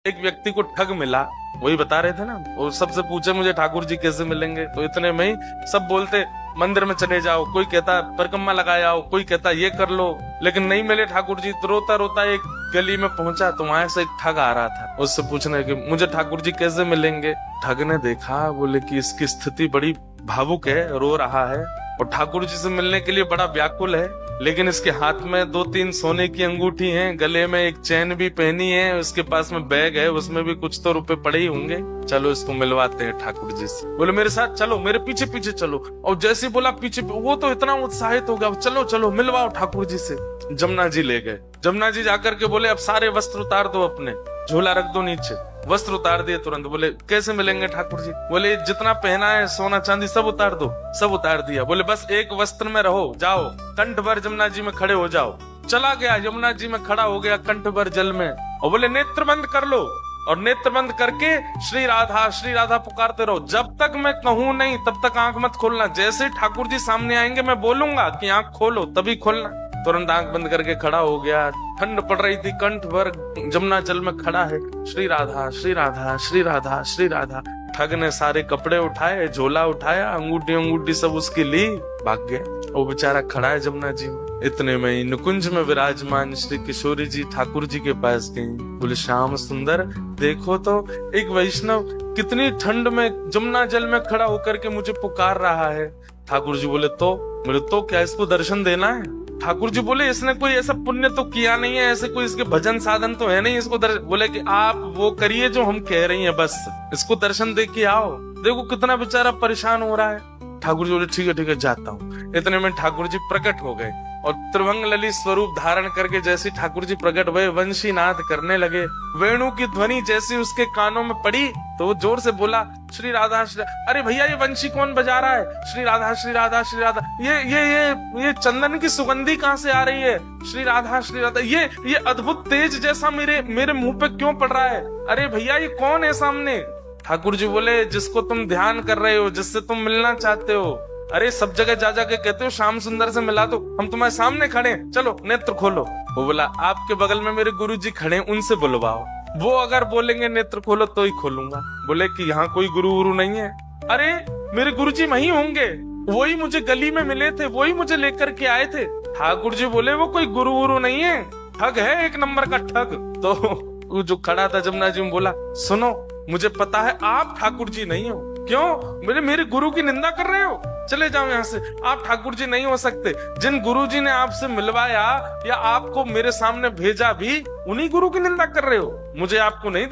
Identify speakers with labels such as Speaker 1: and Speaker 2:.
Speaker 1: एक व्यक्ति को ठग मिला, वही बता रहे थे ना, वो सबसे पूछे मुझे ठाकुर जी कैसे मिलेंगे, तो इतने में ही सब बोलते मंदिर में चले जाओ, कोई कहता परिक्रमा लगाए आओ, कोई कहता ये कर लो, लेकिन नहीं मिले ठाकुर जी। तो रोता रोता एक गली में पहुंचा, तो वहां से एक ठग आ रहा था, उससे पूछने कि मुझे ठाकुर जी कैसे मिलेंगे। ठग ने देखा, बोले कि इसकी स्थिति बड़ी भावुक है, रो रहा है और ठाकुर जी से मिलने के लिए बड़ा व्याकुल है, लेकिन इसके हाथ में 2-3 सोने की अंगूठी हैं, गले में एक चैन भी पहनी है, उसके पास में बैग है, उसमें भी कुछ तो रुपए पड़े ही होंगे, चलो इसको मिलवाते हैं ठाकुर जी से। बोले मेरे साथ चलो, मेरे पीछे पीछे चलो। और जैसे बोला पीछे, वो तो इतना उत्साहित हो गया, चलो चलो मिलवाओ ठाकुर जी से। जमुना जी ले गए। जमुना जी जाकर के बोले अब सारे वस्त्र उतार दो, अपने झोला रख दो नीचे। वस्त्र उतार दिए तुरंत। बोले कैसे मिलेंगे ठाकुर जी? बोले जितना पहना है सोना चांदी सब उतार दो। सब उतार दिया। बोले बस एक वस्त्र में रहो, जाओ कंठ भर जमुना जी में खड़े हो जाओ। चला गया, यमुना जी में खड़ा हो गया कंठ भर जल में, और बोले नेत्र बंद कर लो, और नेत्र बंद करके श्री राधा पुकारते रहो, जब तक मैं कहूं नहीं तब तक आंख मत खोलना। जैसे ठाकुर जी सामने आएंगे मैं बोलूंगा कि आंख खोलो, तभी खोलना। तुरंत आंख बंद करके खड़ा हो गया। ठंड पड़ रही थी, कंठ भर जमुना जल में खड़ा है, श्री राधा श्री राधा श्री राधा श्री राधा। ठग ने सारे कपड़े उठाए, झोला उठाया, अंगूठी सब उसकी ली, भाग गया। वो बेचारा खड़ा है जमुना जी में। इतने में नुकुंज में विराजमान श्री किशोरी जी ठाकुर जी के पास गई। बोले श्याम सुंदर, देखो तो एक वैष्णव कितनी ठंड में जमुना जल में खड़ा होकर के मुझे पुकार रहा है। ठाकुर जी बोले तो क्या इसको दर्शन देना है? ठाकुर जी बोले इसने कोई ऐसा पुण्य तो किया नहीं है, ऐसे कोई इसके भजन साधन तो है नहीं, इसको बोले कि आप वो करिए जो हम कह रही हैं, बस इसको दर्शन दे के आओ। देखो कितना बेचारा परेशान हो रहा है। ठाकुर जी बोले ठीक है जाता हूँ। इतने में ठाकुर जी प्रकट हो गए और त्रिभंग ललित स्वरूप धारण करके जैसे ठाकुर जी प्रकट हुए, वंशी नाद करने लगे। वेणु की ध्वनि जैसी उसके कानों में पड़ी तो वो जोर से बोला श्री राधा श्री। अरे भैया ये वंशी कौन बजा रहा है? श्री राधा श्री राधा श्री राधा। ये चंदन की सुगंधी कहाँ से आ रही है? श्री राधा श्री राधा। ये अद्भुत तेज जैसा मेरे मुंह पे क्यों पड़ रहा है? अरे भैया ये कौन है सामने? ठाकुर जी बोले जिसको तुम ध्यान कर रहे हो, जिससे तुम मिलना चाहते हो। अरे सब जगह जा जाके कहते हो श्याम सुंदर से मिला दो, हम तुम्हारे सामने खड़े हैं, चलो नेत्र खोलो। वो बोला आपके बगल में मेरे गुरु जी खड़े, उनसे बुलवाओ, वो अगर बोलेंगे नेत्र खोलो तो ही खोलूंगा। बोले कि यहाँ कोई गुरु नहीं है। अरे मेरे गुरु जी वहीं होंगे, वही मुझे गली में मिले थे, वही मुझे लेकर के आए थे। ठाकुर जी बोले वो कोई गुरु नहीं है, ठग है, एक नंबर का ठग। तो वो जो खड़ा था जमुना जी में बोला सुनो, मुझे पता है आप ठाकुर जी नहीं हो। क्यों? मेरे गुरु की निंदा कर रहे हो? चले जाओ यहाँ से, आप ठाकुर जी नहीं हो सकते। जिन गुरु जी ने आपसे मिलवाया या आपको मेरे सामने भेजा भी, उन्हीं गुरु की निंदा कर रहे हो। मुझे आपको नहीं